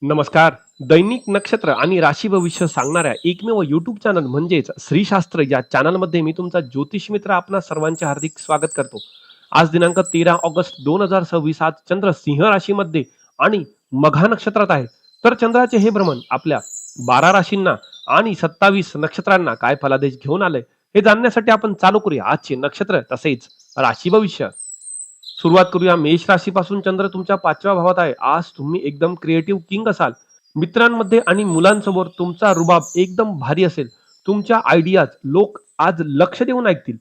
नमस्कार. दैनिक नक्षत्र आणि राशी भविष्य सांगणाऱ्या एकमेव YouTube चॅनल म्हणजेच श्रीशास्त्र या चॅनलमध्ये मी तुमचा ज्योतिष मित्र आपणा सर्वांचे हार्दिक स्वागत करतो. आज दिनांक 13 ऑगस्ट 2026 आज चंद्र सिंह राशीमध्ये आणि मघा नक्षत्रात आहे. तर चंद्राचे हे भ्रमण आपल्या 12 राशींना आणि 27 नक्षत्रांना काय फलादेश घेऊन आले हे जाणण्यासाठी आपण चालू करूया आजचे नक्षत्र तसेच राशी भविष्य. सुरुवात करूया मेष राशीपासून. चंद्र तुमच्या 5व्या भावात आहे. आज तुम्ही एकदम क्रिएटिव्ह किंग असाल. मित्रांमध्ये आणि मुलांसमोर तुमचा रुबाब एकदम भारी असेल. तुमच्या आयडियाज लोक आज लक्ष देऊन ऐकतील.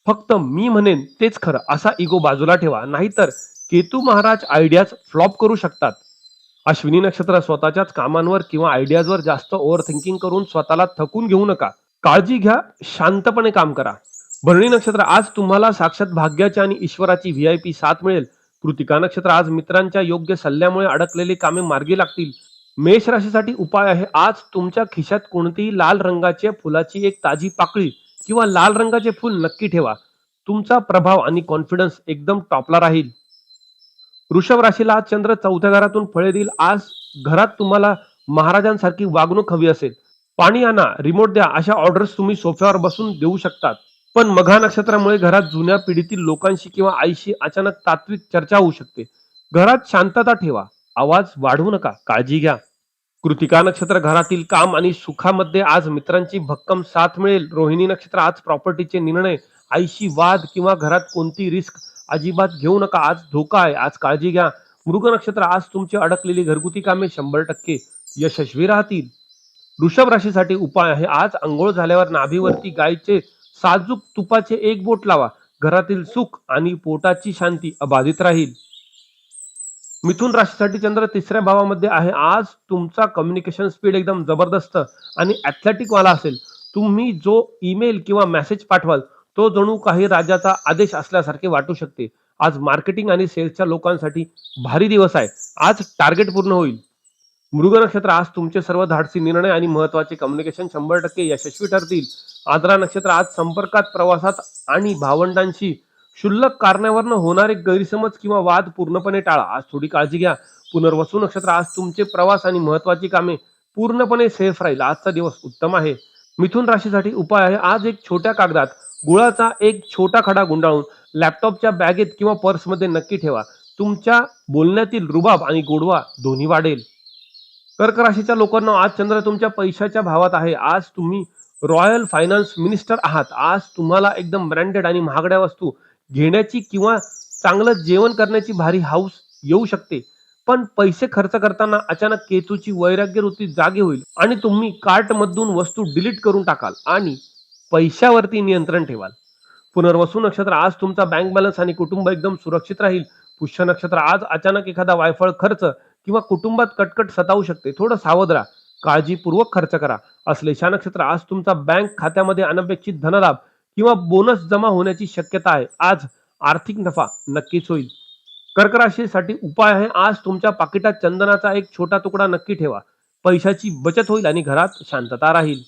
फक्त मी म्हणेन तेच खरं असा इगो बाजूला ठेवा, नाहीतर केतू महाराज आयडियाज फ्लॉप करू शकतात. अश्विनी नक्षत्र स्वतःच्याच कामांवर किंवा आयडियाजवर जास्त ओव्हर थिंकिंग करून स्वतःला थकून घेऊ नका. काळजी घ्या, शांतपणे काम करा. भरणी नक्षत्र आज तुम्हाला साक्षात भाग्याची आणि ईश्वराची व्हीआयपी साथ मिळेल. कृतिका नक्षत्र आज मित्रांच्या योग्य सल्ल्यामुळे अडकलेली कामे मार्गी लागतील. मेष राशीसाठी उपाय आहे. आज तुमच्या खिशात कोणतीही लाल रंगाच्या फुलाची एक ताजी पाकळी किंवा लाल रंगाचे फूल नक्की ठेवा. तुमचा प्रभाव आणि कॉन्फिडन्स एकदम टॉपला राहील. वृषभ राशीला आज चंद्र 4थ्या घरातून फळे देईल. आज घरात तुम्हाला महाराजांसारखी वागणूक हवी असेल. पाणी आणा, रिमोट द्या अशा ऑर्डर्स तुम्ही सोफ्यावर बसून देऊ शकतात. पण मघा नक्षत्रामुळे घरात जुन्या पिढीतील लोकांशी किंवा आईशी अचानक तात्विक चर्चा होऊ शकते. घरात शांतता ठेवा, आवाज वाढवू नका, काळजी घ्या. कृतिका नक्षत्र घरातील काम आणि सुखामध्ये आज मित्रांची भक्कम साथ मिळेल. रोहिणी नक्षत्र आज प्रॉपर्टीचे निर्णय, आईशी वाद किंवा घरात कोणती रिस्क अजिबात घेऊ नका. आज धोका आहे, आज काळजी घ्या. मृग नक्षत्र आज तुमची अडकलेली घरगुती कामे 100% यशस्वी राहतील. वृषभ राशीसाठी उपाय आहे. आज अंघोळ झाल्यावर नाभीवरती गायचे साजूक तुपाचे एक बोट लावा. घरातील सुख आणि पोटाची शांती अबाधित राहील. मिथुन राशीसाठी चंद्र 3ऱ्या भावामध्ये आहे. आज तुमचा कम्युनिकेशन स्पीड एकदम जबरदस्त आणि ॲथलेटिक वाला असेल. तुम्ही जो ईमेल किंवा मेसेज पाठवाल तो जणू काही राजाचा आदेश असल्यासारखे वाटू शकते. आज मार्केटिंग आणि सेल्सच्या लोकांसाठी भारी दिवस आहे. आज टार्गेट पूर्ण होईल. मृग नक्षत्र आज तुमचे सर्व धाडसी निर्णय आणि महत्वाचे कम्युनिकेशन 100% यशस्वी ठरतील. आद्रा नक्षत्र आज संपर्कात, प्रवासात आणि भावंडांशी क्षुल्लक कारणावरून होणारे गैरसमज किंवा वाद पूर्णपणे टाळा. आज थोडी काळजी घ्या. पुनर्वसू नक्षत्र आज तुमचे प्रवास आणि महत्वाची कामे पूर्णपणे सेफ राहील. आजचा दिवस उत्तम आहे. मिथुन राशीसाठी उपाय आहे. आज एक छोट्या कागदात गुळाचा एक छोटा खडा गुंडाळून लॅपटॉपच्या बॅगेत किंवा पर्समध्ये नक्की ठेवा. तुमच्या बोलण्यातील रुबाब आणि गोडवा दोन्ही वाढेल. कर्क राशीच्या लोकांना आज चंद्र तुमच्या पैशाच्या भावात आहे. आज तुम्ही रॉयल फायनान्स मिनिस्टर आहात. आज तुम्हाला एकदम ब्रँडेड आणि महागड्या वस्तू घेण्याची किंवा चांगलं जेवण करण्याची भारी हाऊस येऊ शकते. पण पैसे खर्च करताना अचानक केतूची वैराग्य वृत्ती जागी होईल आणि तुम्ही कार्ट मधून वस्तू डिलीट करून टाकाल आणि पैशावरती नियंत्रण ठेवाल. पुनर्वसू नक्षत्र आज तुमचा बँक बॅलन्स आणि कुटुंब एकदम सुरक्षित राहील. पुष्य नक्षत्र आज अचानक एखादा वायफळ खर्च किंवा कुटुंबात कटकट सतावू शकते. थोडं सावध राहा, काळजीपूर्वक खर्च करा. अश्लेषा नक्षत्र आज तुमचा बँक खात्यामध्ये अनपेक्षित धनलाभ किंवा बोनस जमा होण्याची शक्यता आहे. आज आर्थिक नफा नक्कीच होईल. कर्क राशीसाठी उपाय आहे. आज तुमच्या पाकिटात चंदनाचा एक छोटा तुकडा नक्की ठेवा. पैशाची बचत होईल आणि घरात शांतता राहील.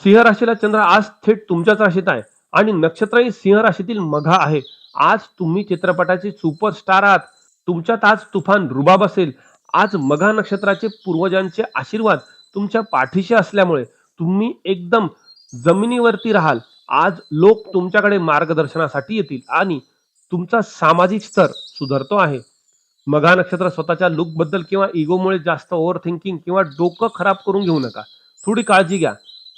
सिंह राशीला चंद्र आज थेट तुमच्याच राशीत आहे आणि नक्षत्रही सिंह राशीतील मघा आहे. आज तुम्ही चित्रपटाचे सुपरस्टार आहात. तुमच्यात आज तुफान रुबाब असेल. आज मघा नक्षत्राचे पूर्वजांचे आशीर्वाद तुमच्या पाठीशी असल्यामुळे तुम्ही एकदम जमिनीवरती राहाल. आज लोक तुमच्याकडे मार्गदर्शनासाठी येतील आणि तुमचा सामाजिक स्तर सुधारतो आहे. मघा नक्षत्र स्वतःच्या लुक बद्दल किंवा इगोमुळे जास्त ओव्हर थिंकिंग किंवा डोकं खराब करून घेऊ नका. थोडी काळजी घ्या.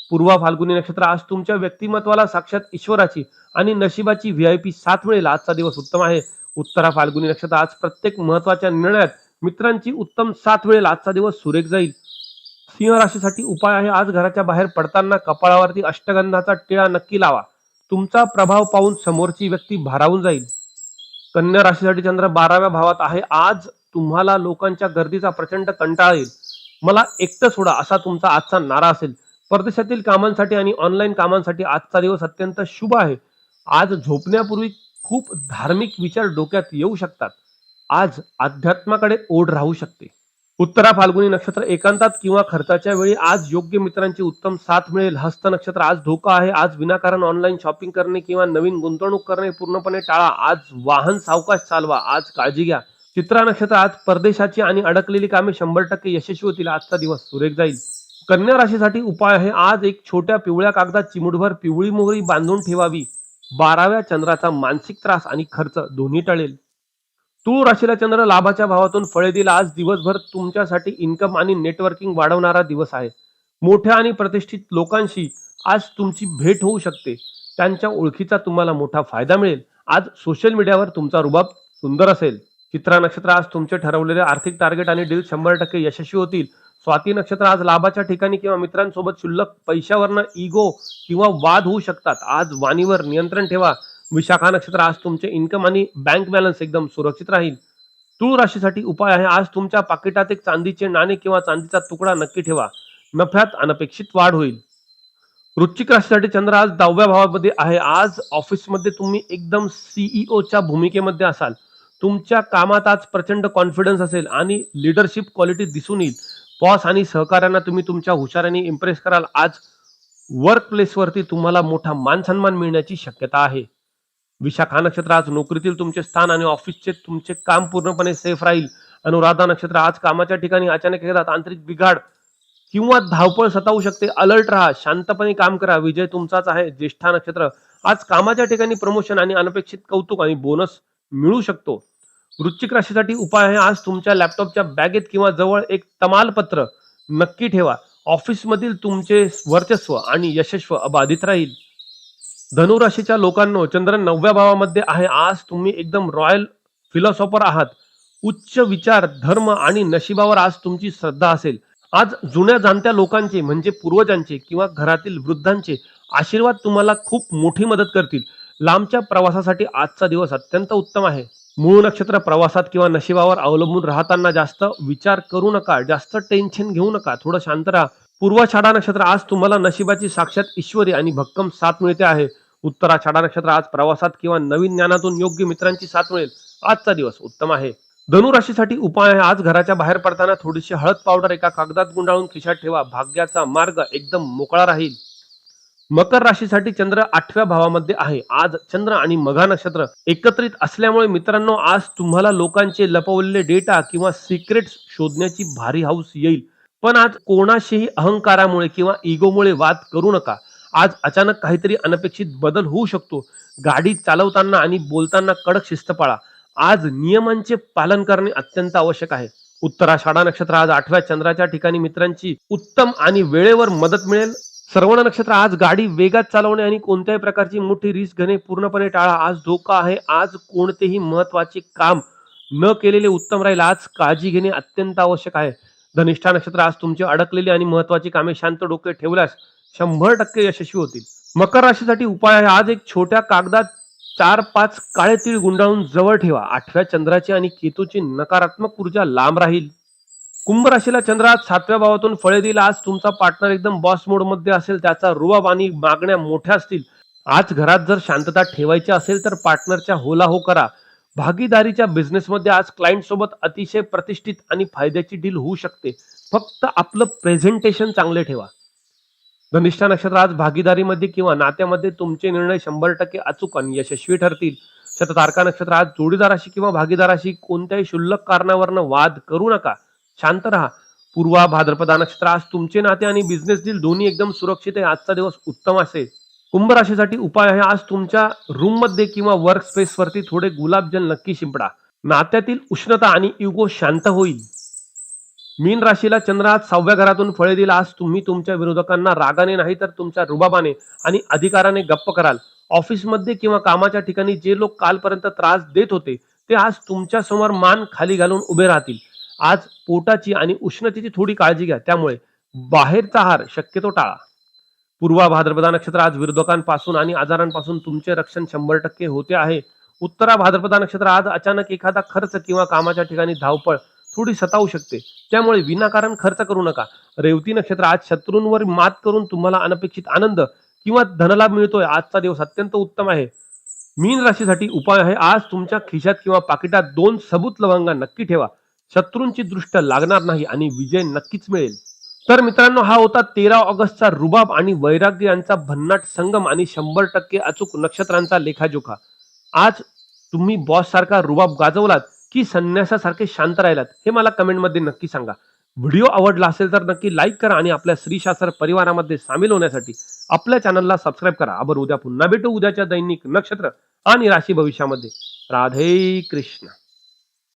पूर्वा फाल्गुनी नक्षत्र आज तुमच्या व्यक्तिमत्वाला साक्षात ईश्वराची आणि नशिबाची व्हीआयपी साथ मिळेल. आजचा दिवस उत्तम आहे. उत्तरा फाल्गुनी नक्षत्र आज प्रत्येक महत्वाच्या निर्णयात मित्रांची उत्तम साथ मिळेल. आजचा दिवस सुरेख जाईल. सिंह राशीसाठी उपाय आहे. आज घराच्या बाहेर पडताना कपाळावरती अष्टगंधाचा टिळा नक्की लावा. तुमचा प्रभाव पाहून समोरची व्यक्ती भारावून जाईल. कन्या राशीसाठी चंद्र 12व्या भावात आहे. आज तुम्हाला लोकांच्या गर्दीचा प्रचंड कंटाळा येईल. मला एकटं सोडा असा तुमचा आजचा नारा असेल. परदेशातील कामांसाठी आणि ऑनलाईन कामांसाठी आजचा दिवस अत्यंत शुभ आहे. आज झोपण्यापूर्वी खूप धार्मिक विचार डोक्यात येऊ शकतात. आज अध्यात्माकडे ओढ राहू शकते. उत्तरा फाल्गुनी नक्षत्र एकांतात किंवा खर्चाच्या वेळी आज योग्य मित्रांची उत्तम साथ मिळेल. हस्त नक्षत्र आज धोका आहे. आज विनाकारण ऑनलाईन शॉपिंग करणे किंवा नवीन गुंतवणूक करणे पूर्णपणे टाळा. आज वाहन सावकाश चालवा. आज काळजी घ्या. चित्रा नक्षत्र आज परदेशाची आणि अडकलेली कामे 100% यशस्वी होतील. आजचा दिवस सुरेख जाईल. कन्या राशीसाठी उपाय आहे, आज एक छोट्या पिवळ्या कागदात चिमूटभर पिवळी मोहरी बांधून ठेवावी. 12व्या चंद्राचा मानसिक त्रास आणि खर्च दोन्ही टळेल. तूळ राशीला चंद्र लाभाच्या भावातून फळे देईल. आज दिवसभर तुमच्यासाठी इन्कम आणि नेटवर्किंग वाढवणारा दिवस आहे. मोठ्या आणि प्रतिष्ठित लोकांशी आज तुमची भेट होऊ शकते. त्यांच्या ओळखीचा तुम्हाला मोठा फायदा मिळेल. आज सोशल मीडियावर तुमचा रुबाब सुंदर असेल. चित्रा नक्षत्र आज तुमचे ठरवलेले आर्थिक टार्गेट आणि डील 100% यशस्वी होतील. स्वाती नक्षत्र आज लाभाच्या ठिकाणी किंवा मित्रांसोबत क्षुल्लक पैशावरनं इगो किंवा वाद होऊ शकतात. आज वाणीवर नियंत्रण ठेवा. विशाखा नक्षत्र आज तुमचे इन्कम आणि बँक बॅलन्स एकदम सुरक्षित राहील. तूळ राशीसाठी उपाय आहे, आज तुमच्या पाकिटात एक चांदीचे नाणे किंवा चांदीचा तुकडा नक्की ठेवा. नफ्यात अनपेक्षित वाढ होईल. वृश्चिक राशीसाठी चंद्र आज 10व्या भावामध्ये आहे. आज ऑफिसमध्ये तुम्ही एकदम सीईओच्या भूमिकेमध्ये असाल. तुमच्या कामात आज प्रचंड कॉन्फिडन्स असेल आणि लिडरशिप क्वालिटी दिसून येईल. बॉस आणि सहकाऱ्यांना तुम्ही तुमच्या हुशारीने इम्प्रेस कराल. आज वर्क प्लेसवरती तुम्हाला मोठा मान सन्मान मिळण्याची शक्यता आहे. विशाखा नक्षत्र आज नोकरीतील तुमचे स्थान आणि ऑफिसचे तुमचे काम पूर्णपणे सेफ राहील. अनुराधा नक्षत्र आज कामाच्या ठिकाणी अचानक एकदा तांत्रिक बिघाड किंवा धावपळ सतावू शकते. अलर्ट राहा, शांतपणे काम करा, विजय तुमचाच आहे. ज्येष्ठा नक्षत्र आज कामाच्या ठिकाणी प्रमोशन आणि अनपेक्षित कौतुक आणि बोनस मिळू शकतो. वृश्चिक राशीसाठी उपाय आहे, आज तुमच्या लॅपटॉपच्या बॅगेत किंवा जवळ एक तमालपत्र नक्की ठेवा. ऑफिसमधील तुमचे वर्चस्व आणि यशस्व अबाधित राहील. धनुराशीच्या लोकांनो, चंद्र 9व्या भावामध्ये आहे. आज तुम्ही एकदम रॉयल फिलॉसॉफर आहात. उच्च विचार, धर्म आणि नशिबावर आज तुमची श्रद्धा असेल. आज जुन्या जाणत्या लोकांचे म्हणजे पूर्वजांचे किंवा घरातील वृद्धांचे आशीर्वाद तुम्हाला खूप मोठी मदत करतील. लांबच्या प्रवासासाठी आजचा दिवस अत्यंत उत्तम आहे. मूळ नक्षत्र प्रवासात किंवा नशिबावर अवलंबून राहताना जास्त विचार करू नका, जास्त टेन्शन घेऊ नका, थोडं शांत राहा. पूर्वाषाढा नक्षत्र आज तुम्हाला नशिबाची साक्षात ईश्वरी आणि भक्कम साथ मिळते आहे. उत्तराषाढा नक्षत्र आज प्रवासात किंवा नवीन ज्ञानातून योग्य मित्रांची साथ मिळेल. आजचा दिवस उत्तम आहे. धनु राशीसाठी उपाय आहे, आज घराच्या बाहेर पडताना थोडीशी हळद पावडर एका कागदात गुंडाळून खिशात ठेवा. भाग्याचा मार्ग एकदम मोकळा राहील. मकर राशीसाठी चंद्र 8व्या भावामध्ये आहे. आज चंद्र आणि मघा नक्षत्र एकत्रित असल्यामुळे मित्रांनो, आज तुम्हाला लोकांचे लपवलेले डेटा किंवा सिक्रेट्स शोधण्याची भारी हौस येईल. पण आज कोणाशीही अहंकारामुळे किंवा इगोमुळे वाद करू नका. आज अचानक काहीतरी अनपेक्षित बदल होऊ शकतो. गाडी चालवताना आणि बोलताना कडक शिस्त पाळा. आज नियमांचे पालन करणे अत्यंत आवश्यक आहे. उत्तराषाढा नक्षत्र आज 8व्या चंद्राच्या ठिकाणी मित्रांची उत्तम आणि वेळेवर मदत मिळेल. श्रवण नक्षत्र आज गाडी वेगात चालवणे आणि कोणत्याही प्रकारची मोठी रिस्क घेणे पूर्णपणे टाळा. आज धोका आहे. आज कोणतेही महत्वाचे काम न केलेले उत्तम राहील. आज काळजी घेणे अत्यंत आवश्यक आहे. धनिष्ठा नक्षत्र आज तुमची अडकलेली आणि महत्वाची कामे शांत डोके ठेवल्यास 100% यशस्वी होतील. मकर राशीसाठी उपाय आहे, आज एक छोट्या कागदात 4-5 काळे तीळ गुंडाळून जवळ ठेवा. 8व्या चंद्राची आणि केतूची नकारात्मक ऊर्जा लांब राहील. कुंभ राशीला चंद्र आज 7व्या भावातून फळे देईल. आज तुमचा पार्टनर एकदम बॉस मोड मध्ये असेल. त्याचा रुबाब आणि मागण्या मोठ्या असतील. आज घरात जर शांतता ठेवायची असेल तर पार्टनरच्या होला हो करा. भागीदारीच्या बिझनेसमध्ये आज क्लायंट सोबत अतिशय प्रतिष्ठित आणि फायद्याची डील होऊ शकते. फक्त आपलं प्रेझेंटेशन चांगले ठेवा. धनिष्ठा नक्षत्र आज भागीदारीमध्ये किंवा नात्यामध्ये तुमचे निर्णय 100% अचूक आणि यशस्वी ठरतील. शततारका नक्षत्र आज जोडीदाराशी किंवा भागीदाराशी कोणत्याही क्षुल्लक कारणावरनं वाद करू नका. शांत राहा. पूर्वा भाद्रपदा नक्षत्र आज तुमचे नाते आणि बिझनेस डील दोन्ही एकदम सुरक्षित आहे. आजचा दिवस उत्तम असेल. कुंभ राशीसाठी उपाय आहे, आज तुमच्या रूम मध्ये किंवा वर्क स्पेस वरती थोडे गुलाबजल नक्की शिंपडा. नात्यातील उष्णता आणि इगो शांत होईल. मीन राशीला चंद्र आज 6व्या घरातून फळे देईल. आज तुम्ही तुमच्या विरोधकांना रागाने नाही तर तुमच्या रुबाबाने आणि अधिकाराने गप्प कराल. ऑफिसमध्ये किंवा कामाच्या ठिकाणी जे लोक कालपर्यंत त्रास देत होते ते आज तुमच्या समोर मान खाली घालून उभे राहतील. आज पोटाची आणि उष्णतेची थोडी काळजी घ्या. त्यामुळे बाहेरचा आहार शक्यतो टाळा. पूर्वा भाद्रपदा नक्षत्र आज विरोधकांपासून आणि आजारांपासून तुमचे रक्षण 100% होते आहे. उत्तरा भाद्रपदा नक्षत्र आज अचानक एखादा खर्च किंवा कामाच्या ठिकाणी धावपळ थोडी सतावू शकते. त्यामुळे विनाकारण खर्च करू नका. रेवती नक्षत्र आज शत्रूंवर मात करून तुम्हाला अनपेक्षित आनंद किंवा धनलाभ मिळतोय. आजचा दिवस अत्यंत उत्तम आहे. मीन राशीसाठी उपाय आहे, आज तुमच्या खिशात किंवा पाकिटात 2 सबूत लवंगा नक्की ठेवा. शत्रूंची दृष्ट लागणार नाही आणि विजय नक्कीच मिळेल. तर मित्रांनो, हा होता 13 ऑगस्टचा रुबाब आणि वैराग्य यांचा भन्नाट संगम आणि 100% अचूक नक्षत्रांचा लेखाजोखा. आज तुम्ही बॉस सारखा रुबाब गाजवलात की संन्यासासारखे शांत राहिलात हे मला कमेंटमध्ये नक्की सांगा. व्हिडिओ आवडला असेल तर नक्की लाईक करा आणि आपल्या श्रीशास्त्र परिवारामध्ये सामील होण्यासाठी आपल्या चॅनलला सबस्क्राईब करा. आपण उद्या पुन्हा भेटू उद्याच्या दैनिक नक्षत्र आणि राशी भविष्यामध्ये. राधे कृष्ण.